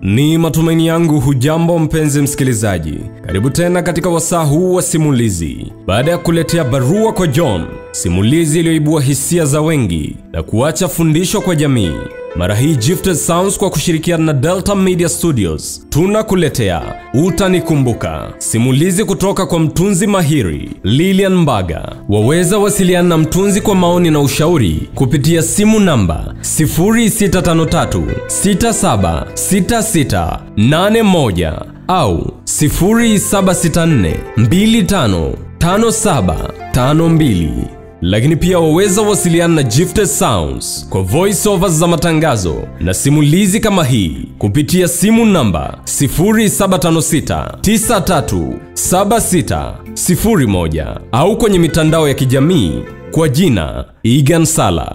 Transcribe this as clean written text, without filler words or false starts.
Ni matumaini yangu hujambo mpenzi msikilizaji. Karibu tena katika wasaa huu wa simulizi. Baada ya kuletea barua kwa John, simulizi iliyoibua hisia za wengi na kuacha fundisho kwa jamii, mara hii Gifted Sounds kwa kushirikiana na Delta Media Studios tunakuletea Utanikumbuka, simulizi kutoka kwa mtunzi mahiri Lilian Mbaga. Waweza wasiliana na mtunzi kwa maoni na ushauri kupitia simu namba 0653676681 au 0764255752. Lakini pia waweza wasiliana na Gifted Sounds kwa voice overs za matangazo na simulizi kama hii kupitia simu namba 0756937601 au kwenye mitandao ya kijamii kwa jina Egan Sala.